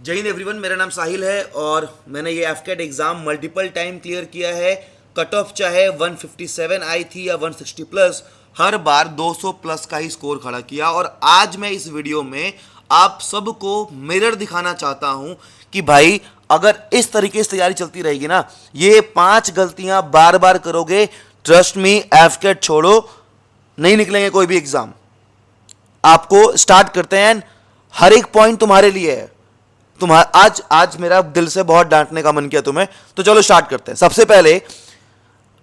जय हिंद एवरीवन, मेरा नाम साहिल है और मैंने ये एफकेट एग्ज़ाम मल्टीपल टाइम क्लियर किया है। कट ऑफ चाहे 157 आई थी या 160 प्लस, हर बार 200 प्लस का ही स्कोर खड़ा किया। और आज मैं इस वीडियो में आप सबको मिरर दिखाना चाहता हूं कि भाई अगर इस तरीके से तैयारी चलती रहेगी ना, ये 5 गलतियां बार बार करोगे, ट्रस्ट मी एफकेट छोड़ो, नहीं निकलेंगे कोई भी एग्जाम। आपको स्टार्ट करते हैं, हर एक पॉइंट तुम्हारे लिए है। तुम्हारा आज मेरा दिल से बहुत डांटने का मन किया तुम्हें, तो चलो स्टार्ट करते हैं। सबसे पहले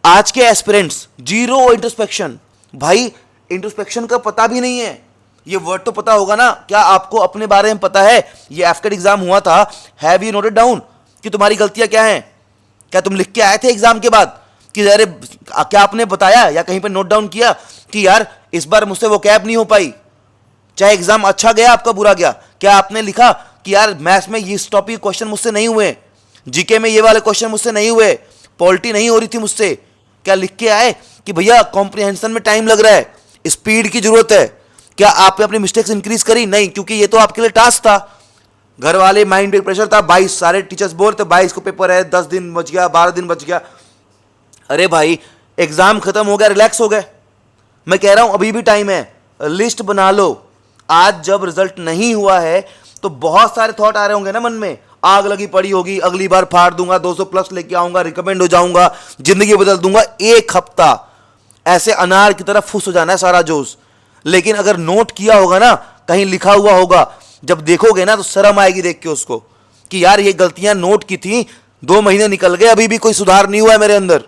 आज के एस्पिरेंट्स, जीरो इंट्रोस्पेक्शन। भाई इंट्रोस्पेक्शन का पता भी नहीं है, ये वर्ड तो पता होगा ना। क्या आपको अपने बारे में पता है? ये एफकेट एग्जाम हुआ था, हैव यू नोटेड डाउन कि तुम्हारी गलतियां क्या हैं? क्या तुम लिख के आए थे एग्जाम के बाद कि अरे क्या आपने बताया या कहीं पर नोट डाउन किया कि यार इस बार मुझसे वो कैब नहीं हो पाई, चाहे एग्जाम अच्छा गया आपका बुरा गया? क्या आपने लिखा कि यार मैथ्स में ये टॉपिक क्वेश्चन मुझसे नहीं हुए, जीके में ये वाले क्वेश्चन मुझसे नहीं हुए, पॉलिटी नहीं हो रही थी मुझसे? क्या लिख के आए कि भैया कॉम्प्रिहेंशन में टाइम लग रहा है, स्पीड की जरूरत है? क्या आपने अपनी मिस्टेक्स इंक्रीज करी? नहीं, क्योंकि ये तो आपके लिए टास्क था। घर वाले माइंड पे प्रेशर था, 22 सारे टीचर्स बोल रहे थे 22 को पेपर है, 10 दिन बच गया, 12 दिन बच गया। अरे भाई एग्जाम खत्म हो गया, रिलैक्स हो गए। मैं कह रहा हूं अभी भी टाइम है, लिस्ट बना लो। आज जब रिजल्ट नहीं हुआ है तो बहुत सारे थॉट आ रहे होंगे ना मन में, आग लगी पड़ी होगी, अगली बार फाड़ दूंगा, 200 प्लस लेके आऊंगा, रिकमेंड हो जाऊंगा, जिंदगी बदल दूंगा। एक हफ्ता ऐसे अनार की तरह फुस हो जाना है सारा जोश। लेकिन अगर नोट किया होगा ना, कहीं लिखा हुआ होगा, जब देखोगे ना तो शर्म आएगी देख के उसको कि यार ये गलतियां नोट की थी, 2 महीने निकल गए, अभी भी कोई सुधार नहीं हुआ है मेरे अंदर।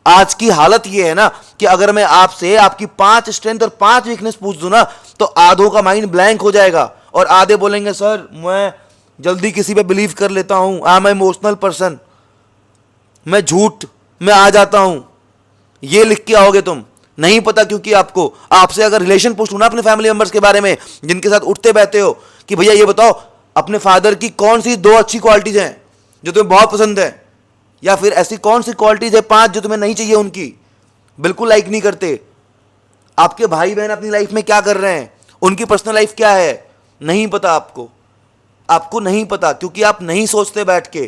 आज की हालत यह है ना कि अगर मैं आपसे आपकी 5 स्ट्रेंथ और 5 वीकनेस पूछ दूं ना, तो आधों का माइंड ब्लैंक हो जाएगा और आधे बोलेंगे सर मैं जल्दी किसी पे बिलीव कर लेता हूं, आई एम इमोशनल पर्सन, मैं झूठ में आ जाता हूं। ये लिख के आओगे तुम, नहीं पता क्योंकि आपको, आपसे अगर रिलेशन पूछ लूं ना अपने फैमिली मेंबर्स के बारे में जिनके साथ उठते बैठते हो कि भैया ये बताओ अपने फादर की कौन सी 2 अच्छी क्वालिटीज हैं जो तुम्हें बहुत पसंद है, या फिर ऐसी कौन सी क्वालिटीज है 5 जो तुम्हें नहीं चाहिए, उनकी बिल्कुल लाइक नहीं करते। आपके भाई बहन अपनी लाइफ में क्या कर रहे हैं, उनकी पर्सनल लाइफ क्या है, नहीं पता आपको। आपको नहीं पता क्योंकि आप नहीं सोचते बैठ के।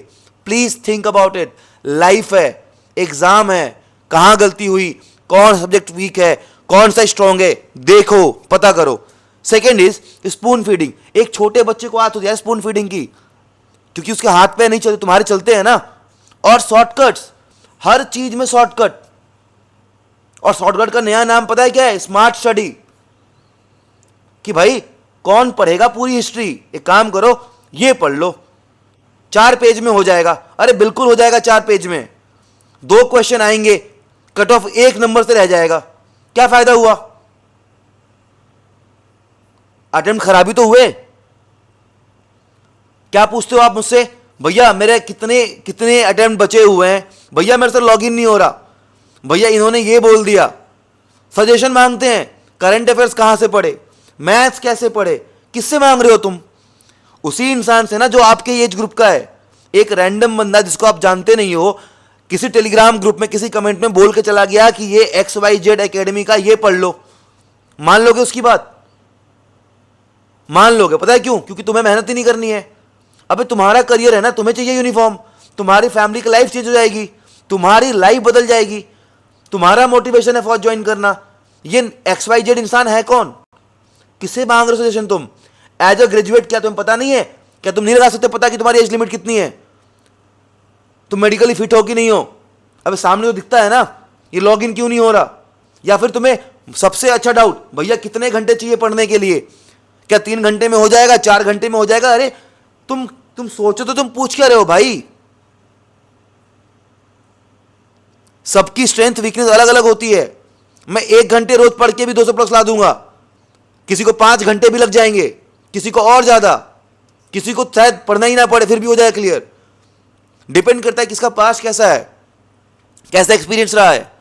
Please think about it. Life है, एग्जाम है, कहां गलती हुई, कौन सब्जेक्ट वीक है, कौन सा स्ट्रांग है, देखो, पता करो। Second is spoon feeding. एक छोटे बच्चे को आदत हो जाए स्पून फीडिंग की, क्योंकि उसके हाथ पे नहीं चलते, तुम्हारे चलते हैं ना। और शॉर्टकट्स, हर चीज में शॉर्टकट। और शॉर्टकट का नया नाम पता है क्या है? Smart study. कि भाई कौन पढ़ेगा पूरी हिस्ट्री, एक काम करो ये पढ़ लो, 4 पेज में हो जाएगा। अरे बिल्कुल हो जाएगा 4 पेज में, 2 क्वेश्चन आएंगे, कट ऑफ 1 नंबर से रह जाएगा, क्या फायदा हुआ? अटेम्प्ट खराबी तो हुए। क्या पूछते हो आप मुझसे, भैया मेरे कितने कितने अटेम्प्ट बचे हुए हैं, भैया मेरे से लॉगिन नहीं हो रहा, भैया इन्होंने ये बोल दिया। सजेशन मांगते हैं, करंट अफेयर्स कहां से पढ़े, मैथ्स कैसे पढ़े, किससे मांग रहे हो तुम? उसी इंसान से ना जो आपके एज ग्रुप का है। एक रैंडम बंदा जिसको आप जानते नहीं हो, किसी टेलीग्राम ग्रुप में किसी कमेंट में बोल के चला गया कि ये XYZ एकेडमी का ये पढ़ लो, मान लोगे उसकी बात? मान लोगे? पता है क्यों? क्योंकि तुम्हें मेहनत ही नहीं करनी है। अबे तुम्हारा करियर है ना, तुम्हें चाहिए यूनिफॉर्म, तुम्हारी फैमिली की लाइफ चेंज हो जाएगी, तुम्हारी लाइफ बदल जाएगी, तुम्हारा मोटिवेशन है फौज ज्वाइन करना। ये XYZ इंसान है कौन? किससे मांग रहे हो सजेशन तुम? एज अ ग्रेजुएट क्या तुम्हें पता नहीं है? क्या तुम नहीं लगा सकते पता कि तुम्हारी एज लिमिट कितनी है? तुम मेडिकली फिट हो कि नहीं हो? अबे सामने तो दिखता है ना, ये लॉग इन क्यों नहीं हो रहा? या फिर तुम्हें सबसे अच्छा डाउट, भैया कितने घंटे चाहिए पढ़ने के लिए, क्या 3 घंटे में हो जाएगा, 4 घंटे में हो जाएगा? अरे तुम सोचो तो तुम पूछ क्या रहे हो भाई? सबकी स्ट्रेंथ वीकनेस अलग अलग होती है। मैं 1 घंटे रोज पढ़ के भी 200 प्लस ला दूंगा, किसी को 5 घंटे भी लग जाएंगे, किसी को और ज्यादा, किसी को शायद पढ़ना ही ना पड़े फिर भी हो जाए क्लियर। डिपेंड करता है किसका पास कैसा है, कैसा एक्सपीरियंस रहा है।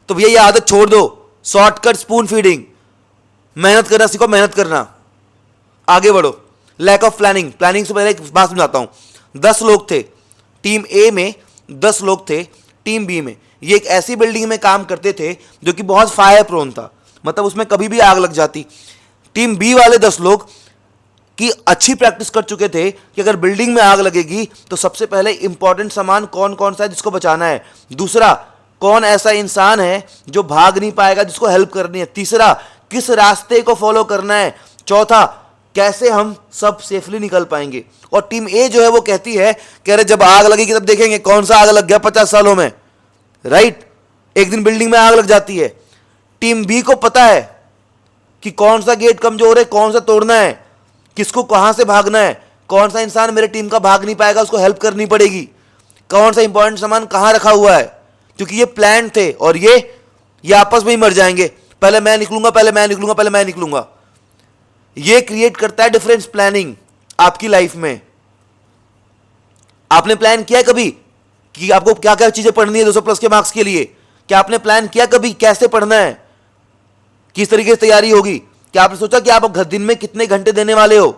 तो भैया ये आदत छोड़ दो, शॉर्टकट, स्पून फीडिंग। मेहनत करना सीखो, मेहनत करना, आगे बढ़ो। Lack of planning. प्लानिंग से पहले एक बात समझाता हूं। 10 लोग थे टीम ए में, 10 लोग थे टीम बी में। ये एक ऐसी बिल्डिंग में काम करते थे जो कि बहुत फायर प्रोन था, मतलब उसमें कभी भी आग लग जाती। टीम बी वाले 10 लोग कि अच्छी प्रैक्टिस कर चुके थे कि अगर बिल्डिंग में आग लगेगी तो सबसे पहले इंपॉर्टेंट सामान कौन कौन सा है जिसको बचाना है, दूसरा कौन ऐसा इंसान है जो भाग नहीं पाएगा जिसको हेल्प करनी है, तीसरा किस रास्ते को फॉलो करना है, चौथा कैसे हम सब सेफली निकल पाएंगे। और टीम ए जो है वो कहती है कि अरे जब आग लगेगी तब देखेंगे कौन सा आग लग गया 50 सालों में, राइट, एक दिन बिल्डिंग में आग लग जाती है। टीम बी को पता है कि कौन सा गेट कमजोर है, कौन सा तोड़ना है, किसको कहां से भागना है, कौन सा इंसान मेरे टीम का भाग नहीं पाएगा उसको हेल्प करनी पड़ेगी, कौन सा इंपॉर्टेंट सामान कहां रखा हुआ है, क्योंकि ये प्लान थे और ये आपस में ही मर जाएंगे, पहले मैं निकलूंगा, पहले मैं निकलूंगा, पहले मैं निकलूंगा। ये क्रिएट करता है डिफरेंस प्लानिंग आपकी लाइफ में। आपने प्लान किया कभी कि आपको क्या क्या चीजें पढ़नी है 200 प्लस के मार्क्स के लिए? क्या आपने प्लान किया कभी कैसे पढ़ना है, किस तरीके से तैयारी होगी? क्या आपने सोचा कि आप दिन में कितने घंटे देने वाले हो,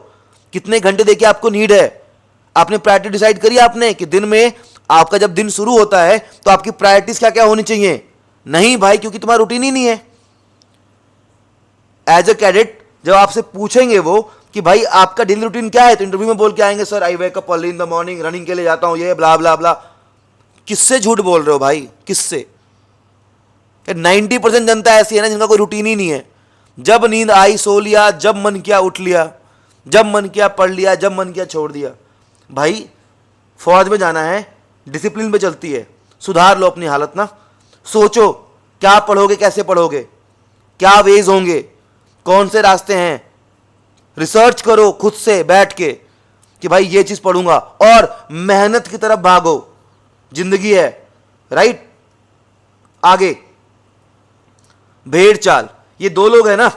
कितने घंटे देके आपको नीड है? आपने प्रायोरिटी डिसाइड करी आपने कि दिन में आपका जब दिन शुरू होता है तो आपकी प्रायोरिटीज क्या क्या होनी चाहिए? नहीं भाई, क्योंकि तुम्हारा रूटीन ही नहीं है। एज अ कैडेट जब आपसे पूछेंगे वो कि भाई आपका डेली रूटीन क्या है, तो इंटरव्यू में बोल के आएंगे sir I wake up early in the morning, running के लिए जाता हूं, ये ब्ला ब्ला ब्ला। किससे झूठ बोल रहे हो भाई, किससे? 90% जनता ऐसी है ना जिनका कोई रूटीन ही नहीं है। जब नींद आई सो लिया, जब मन किया उठ लिया, जब मन किया पढ़ लिया, जब मन किया छोड़ दिया। भाई फौज में जाना है, डिसिप्लिन पे चलती है, सुधार लो अपनी हालत ना। सोचो क्या पढ़ोगे, कैसे पढ़ोगे, क्या वेज होंगे, कौन से रास्ते हैं, रिसर्च करो खुद से बैठ के कि भाई ये चीज पढ़ूंगा और मेहनत की तरफ भागो, जिंदगी है, राइट। आगे भेड़ चाल, ये दो लोग हैं ना,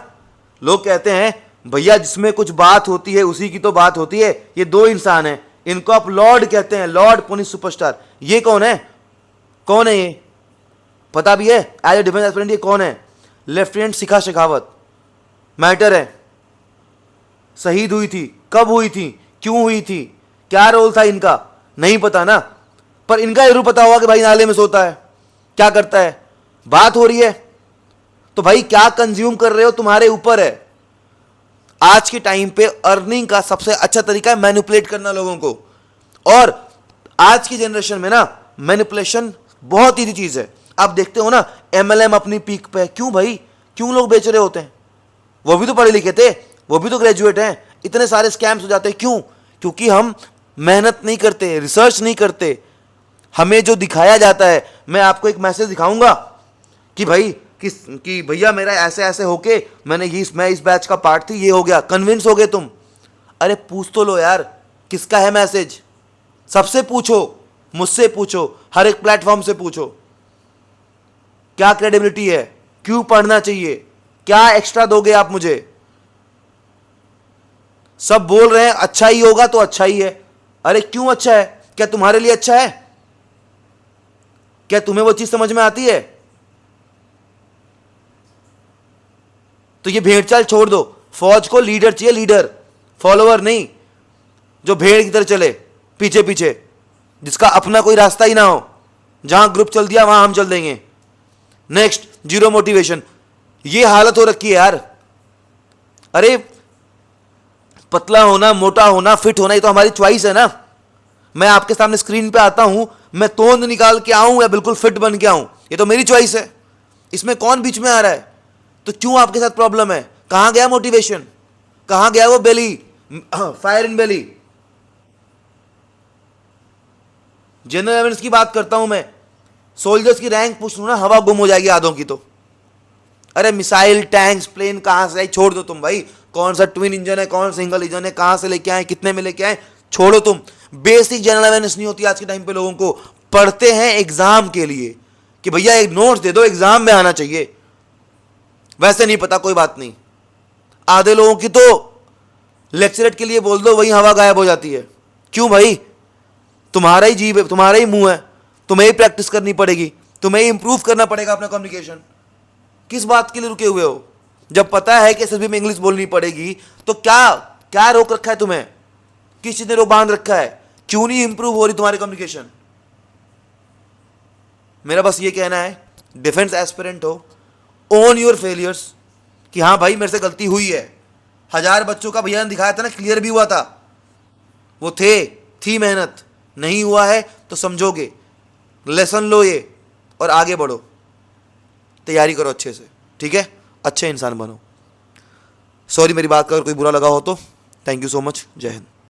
लोग कहते हैं भैया जिसमें कुछ बात होती है उसी की तो बात होती है। ये दो इंसान हैं, इनको आप लॉर्ड कहते हैं, लॉर्ड पुलिस सुपरस्टार। ये कौन है, कौन है ये पता भी है? एज ए डिफेंस एस्पिरेंट ये कौन है? लेफ्टिनेंट शिखा शेखावत। मैटर है, शहीद हुई थी, कब हुई थी, क्यों हुई थी, क्या रोल था इनका, नहीं पता ना, पर इनका जरूर पता होगा कि भाई नाले में सोता है, क्या करता है, बात हो रही है। तो भाई क्या कंज्यूम कर रहे हो तुम्हारे ऊपर है। आज के टाइम पे अर्निंग का सबसे अच्छा तरीका है मैनिपुलेट करना लोगों को, और आज की जनरेशन में ना मैनिपुलेशन बहुत ईजी चीज है। आप देखते हो ना एमएलएम अपनी पीक पे है, क्यों भाई, क्यों लोग बेच रहे होते हैं? वो भी तो पढ़े लिखे थे, वो भी तो ग्रेजुएट हैं, इतने सारे स्कैम्स हो जाते हैं, क्यों? क्योंकि हम मेहनत नहीं करते, रिसर्च नहीं करते। हमें जो दिखाया जाता है, मैं आपको एक मैसेज दिखाऊंगा कि भाई कि भैया मेरा ऐसे ऐसे होके मैं इस बैच का पार्ट थी, ये हो गया, कन्विंस हो गए तुम। अरे पूछ तो लो यार किसका है मैसेज, सबसे पूछो, मुझसे पूछो, हर एक प्लेटफॉर्म से पूछो क्या क्रेडिबिलिटी है, क्यों पढ़ना चाहिए, क्या एक्स्ट्रा दोगे आप मुझे। सब बोल रहे हैं अच्छा ही होगा तो अच्छा ही है। अरे क्यों अच्छा है, क्या तुम्हारे लिए अच्छा है? क्या तुम्हें वो चीज समझ में आती है? तो ये भेड़ चाल छोड़ दो। फौज को लीडर चाहिए, लीडर, फॉलोअर नहीं जो भेड़ की तरह चले पीछे पीछे, जिसका अपना कोई रास्ता ही ना हो, जहां ग्रुप चल दिया वहां हम चल देंगे। Next, zero motivation. ये हालत हो रखी है यार। अरे पतला होना, मोटा होना, फिट होना, ये तो हमारी च्वाइस है ना। मैं आपके सामने स्क्रीन पे आता हूं, मैं तोंद निकाल के आऊं या बिल्कुल फिट बन के आऊं, ये तो मेरी च्वाइस है। इसमें कौन बीच में आ रहा है? तो क्यों आपके साथ प्रॉब्लम है? कहां गया मोटिवेशन, कहां गया वो belly, fire in belly? General awareness की बात करता हूं मैं, सोल्जर्स की रैंक पूछ लूं ना, हवा गुम हो जाएगी आधों की तो। अरे मिसाइल, टैंक्स, प्लेन कहां से आई, छोड़ दो तुम भाई। कौन सा ट्विन इंजन है, कौन सिंगल इंजन है, कहां से लेके आए, कितने में लेके आए, छोड़ो तुम। बेसिक जनरल अवेयरनेस नहीं होती आज के टाइम पे लोगों को। पढ़ते हैं एग्जाम के लिए कि भैया एक नोट्स दे दो, एग्जाम में आना चाहिए। वैसे नहीं पता, कोई बात नहीं। आधे लोगों की तो लेक्चरेट के लिए बोल दो, वही हवा गायब हो जाती है। क्यों भाई? तुम्हारा ही जीव है, तुम्हारा ही मुंह है, तुम्हें ही प्रैक्टिस करनी पड़ेगी, तुम्हें ही इंप्रूव करना पड़ेगा अपना कम्युनिकेशन। किस बात के लिए रुके हुए हो? जब पता है कि एसएसबी में इंग्लिश बोलनी पड़ेगी तो क्या क्या रोक रखा है तुम्हें? किस चीज ने रोक बांध रखा है? क्यों नहीं इंप्रूव हो रही तुम्हारी कम्युनिकेशन? मेरा बस ये कहना है, डिफेंस एस्पिरेंट हो, ओन योर फेलियर्स कि हाँ भाई मेरे से गलती हुई है, 1000 बच्चों का भैया ने दिखाया था ना, क्लियर भी हुआ था, वो थी मेहनत। नहीं हुआ है तो समझोगे, लेसन लो ये और आगे बढ़ो, तैयारी करो अच्छे से, ठीक है, अच्छे इंसान बनो। सॉरी मेरी बात का अगर कोई बुरा लगा हो तो, थैंक यू सो मच, जय हिंद।